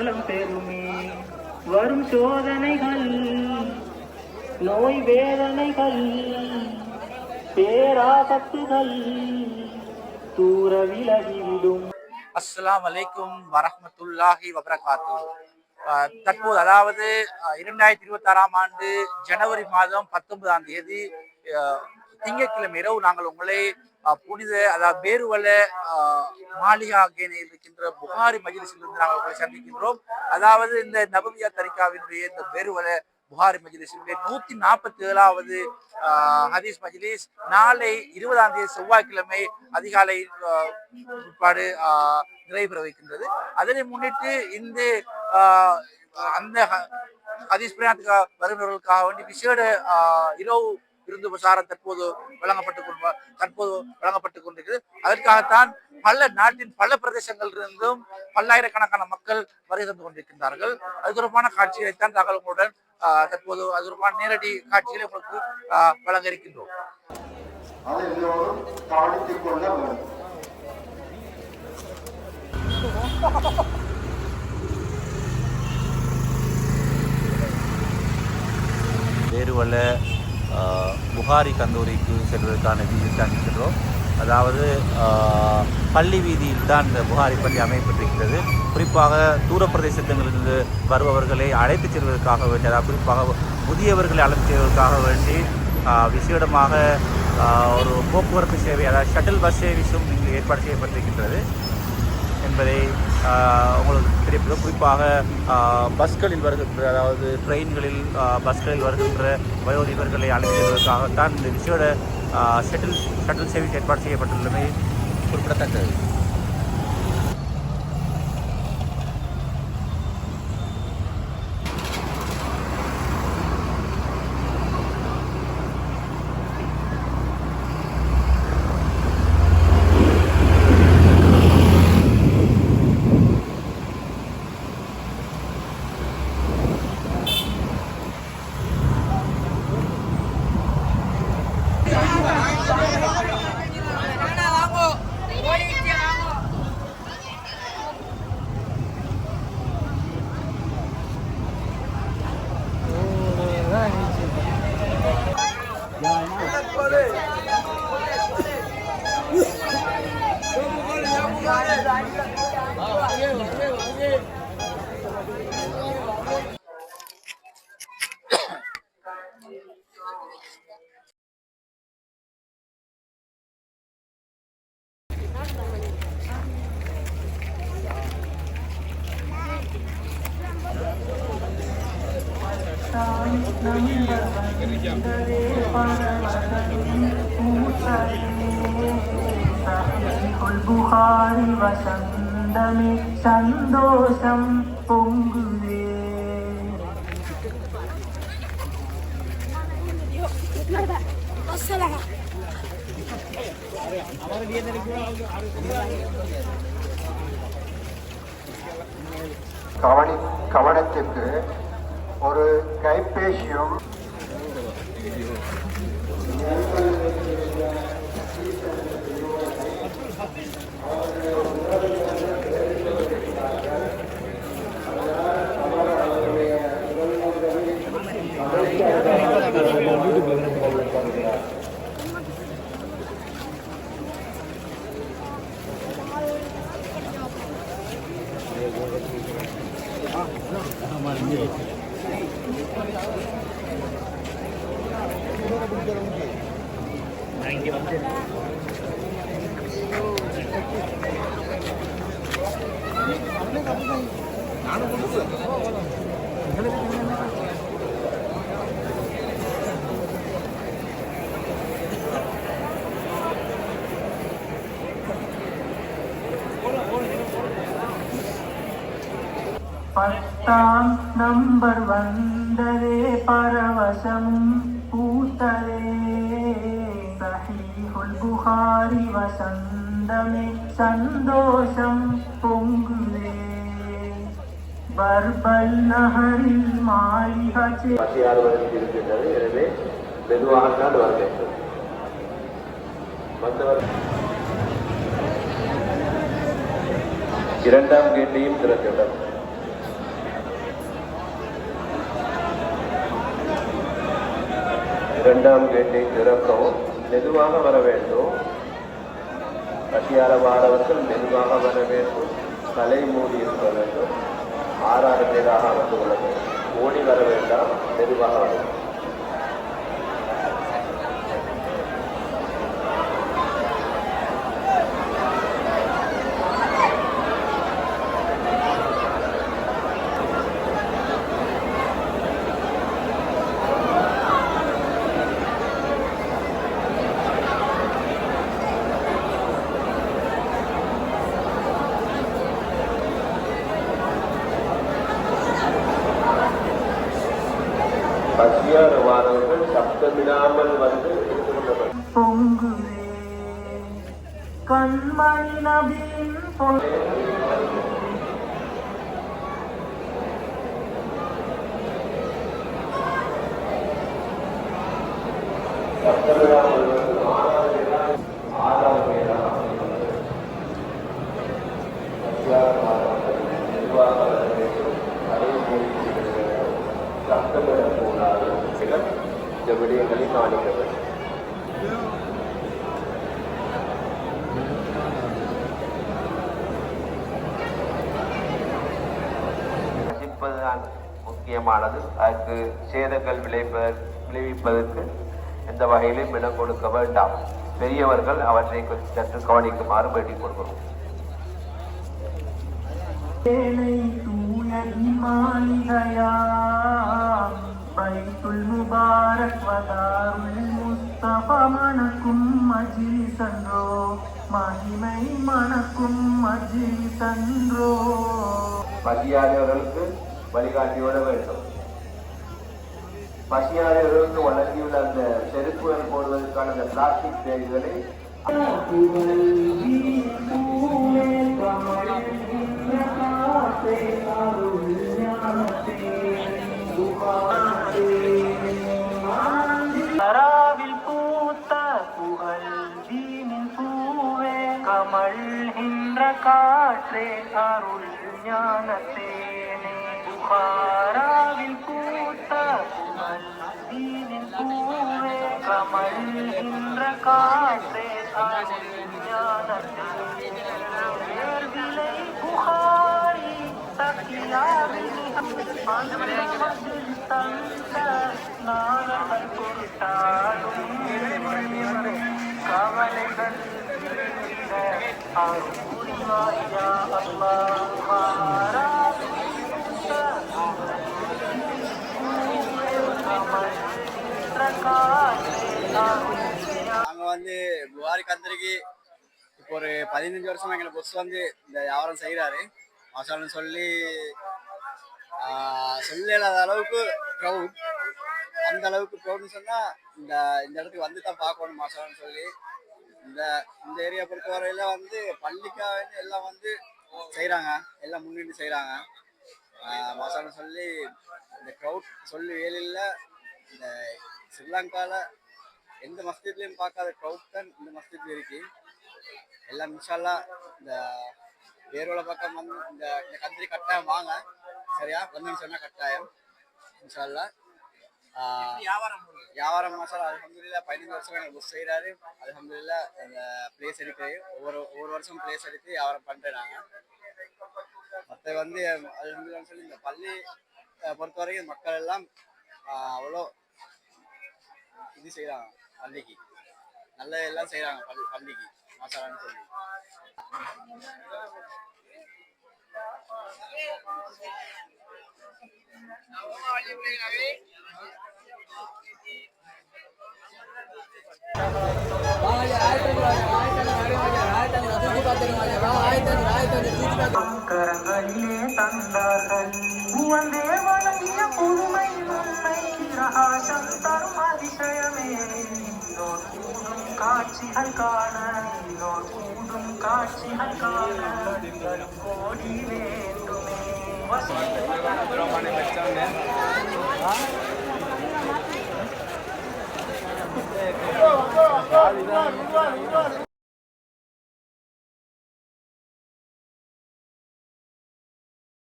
வளம் பெறுமே. வரும் சோதனைகள் நோய் வேதனைகள் பேராபத்துகள் தூர விலகிவிடும். அஸ்ஸலாமு அலைக்கும் வரஹ்மத்துல்லாஹி வபரகாத்துஹு. தற்போது அதாவது 2026ஆம் ஆண்டு ஜனவரி மாதம் 19ஆம் தேதி திங்கட்கிழமை இரவு நாங்கள் உங்களை புனித அதாவது பேருவல மாளிகா கேணியில் இருக்கின்ற புகாரி மஜ்லிஸிலிருந்து நாங்கள் உங்களை சந்திக்கின்றோம். அதாவது இந்த நபவியா தரிகாவினுடைய இந்த பேருவல புகாரி மஜ்லிஸினுடைய 147வது ஹதீஸ் மஜ்லிஸ் நாளை 20ஆம் தேதி செவ்வாய்க்கிழமை அதிகாலை நிறைவு வைக்கின்றது. அதனை முன்னிட்டு இந்த அந்த ஹதீஸ் பிரயாணத்துக்காக வருபவர்களுக்காக வேண்டி விசேட இரவு விருந்து பிரசாரம் தற்போது வழங்கப்பட்டுக் கொண்டிருக்கிறது. அதற்காகத்தான் பல நாட்டின் பல பிரதேசங்களிலிருந்தும் பல்லாயிரக்கணக்கான மக்கள் வருகை தந்து கொண்டிருக்கின்றார்கள். அது தொடர்பான காட்சிகளைத்தான் நாங்கள் உங்களுடன் தற்போது அது தொடர்பான நேரடி காட்சிகளை உங்களுக்கு வழங்க இருக்கின்றோம். பேருவல புகாரி கந்தூரிக்கு செல்வதற்கான வீதியில் தான் சென்றோம். அதாவது பள்ளி வீதியில் தான் இந்த புகாரி பள்ளி அமைக்கப்பட்டிருக்கிறது. குறிப்பாக தூர பிரதேசத்திலிருந்து வருபவர்களை அழைத்துச் செல்வதற்காக வேண்டி, அதாவது குறிப்பாக முதியவர்களை அழைத்துச் செல்வதற்காக வேண்டி விசேடமாக ஒரு போக்குவரத்து சேவை, அதாவது ஷட்டில் பஸ் சர்வீஸும் இங்கு ஏற்பாடு செய்யப்பட்டிருக்கின்றது என்பதை உங்களுக்கு தெரிவிப்பது. குறிப்பாக பஸ்களில் வருகின்ற, அதாவது ட்ரெயின்களில் பஸ்களில் வருகின்ற வயோதிபர்களை அழைத்து செல்வதற்காகத்தான் இந்த விசேட ஷட்டில் சேவை ஏற்பாடு செய்யப்பட்டுள்ளமை குறிப்பிடத்தக்கது. புகாரி வசந்தமே சந்தோஷம் பொங்குதே. கவனத்திற்கு ஒரு கைபேசியும் பத்தாம் நம்பர் வந்ததே பரவசம் பூத்ததே. சஹீஹுல் புகாரி வசந்தமே சந்தோஷம் பொங்குதே. பர்பல் நகரில் மாளிகை இருக்கின்றது. எனவே மெதுவாக தான் வர வேண்டும். வந்தவர் இரண்டாம் கேட்டையும் திறக்கின்றனர். இரண்டாம் கேட்டை திறக்கவும் மெதுவாக வர வேண்டும். பசியார வாரவர்கள் மெதுவாக வர வேண்டும். தலை மூடி இருக்க வேண்டும். 6 பேராக அமர்ந்து கொள்ள வேண்டும். ஓடி வர வேண்டாம், மெதுவாக வர வேண்டும். பசியார வாரவர்கள் சப்தமிடாமல் வந்து எடுத்துக்கொள்ளப்படும். பொங்குவே கண்மணி நபியின் சப்தமிடாமல் வந்து 6 பேராக பசியார வாரவர்கள் மெதுவாக வர வேண்டும். தலை மூடி இருக்க வேண்டும். சப்தமிடக்கூடாது. இந்த விடயங்களை காணிக்க வேண்டும். வசிப்பதுதான் முக்கியமானது. அதற்கு சேதங்கள் விளைவிப்பதற்கு எந்த வகையிலும் இடம் கொடுக்க வேண்டாம். பெரியவர்கள் அவற்றை சற்று கவனிக்குமாறு வேண்டிக் கொள்கிறோம். ஏனை தூய இமானிகையா பைத்துல் முபாரக் வதாருல் முஸ்தபா மணக்கும் மஜ்லிஸன்றோ மகிமை மணக்கும் மஜ்லிஸன்றோ. பசியாதவர்களுக்கு வழிகாட்டியோட வேண்டும். பசியாதவர்களுக்கு வழங்கியுள்ள அந்த செருப்புகள் போடுவதற்கான அந்த பிளாஸ்டிக் பேக்குகளை தராவில் பூத்த புகழ் தீனின் பூவே கமழ்கின்ற காற்றே அருள் ஞானத்தேனே. புகாராவில் பூத்த புகழ் தீனின் பூவே கமழ்கின்ற காற்றே அருள் ஞானத்தேனே. விலை புகாரி தக்கியாவில் தந்த நாங்கள் பொருட்டாலும் கவலைகள் அருள்வாயா நாங்கள் வந்து புகாரி கந்தரிக்கு இப்போ ஒரு 15 வருஷமா எங்களை பொஸ் வந்து இந்த வியாபாரம் செய்கிறாரு. மாசாலன்னு சொல்லி சொல்லலாத அளவுக்கு ப்ரௌட். அந்த அளவுக்கு ப்ரௌட்னு சொன்னால் இந்த இடத்துக்கு வந்து தான் பார்க்கணும் மாசாலன்னு சொல்லி. இந்த ஏரியா பொறுத்தவரையில வந்து பள்ளிக்காக எல்லாம் வந்து செய்கிறாங்க, எல்லாம் முன்னிட்டு செய்கிறாங்க. மாசாலன்னு சொல்லி இந்த க்ரௌட் சொல்லி வேலையில் இந்த ஸ்ரீலங்காவில் எந்த மஸ்ஜித்லேயும் பார்க்காத க்ரௌட் தான் இந்த மஸ்ஜித்ல இருக்கு. எல்லாம் இன்ஷால்லா இந்த வேரோட பக்கம் வந்து இந்த கந்திரி கட்டாயம் வாங்க, சரியா? வந்துன்னு சொன்னால் கட்டாயம் இன்ஷால்லா. வியாபாரம் மாசாலா அல்ஹம்துலில்லாஹ் 15 வருஷம் எனக்கு புஷ் செய்கிறாரு. அல்ஹம்துலில்லாஹ் இந்த பிளேஸ் எடுக்கிறது ஒவ்வொரு வருஷம் பிளேஸ் எடுத்து வியாபாரம் பண்ணுறாங்க. மற்ற வந்து அல்ஹம்துலில்லாஹ் சொல்லி இந்த பள்ளி பொறுத்த வரைக்கும் மக்கள் எல்லாம் அவ்வளோ இது செய்கிறாங்க. பள்ளிக்கு நல்ல எல்லாம் செய்கிறாங்க. பள்ளிக்கு மாசாலான்னு சொல்லி கரங்களிலே தந்தார்கள் உவந்தே வழங்கிய புதுமை உண்மை பிரகாசம் தரும் அதிசயமே. இன்னோர் கூடும் காட்சிகள் காண இன்னோர் கூடும் காட்சிகள் காண கோடி வேண்டுமே.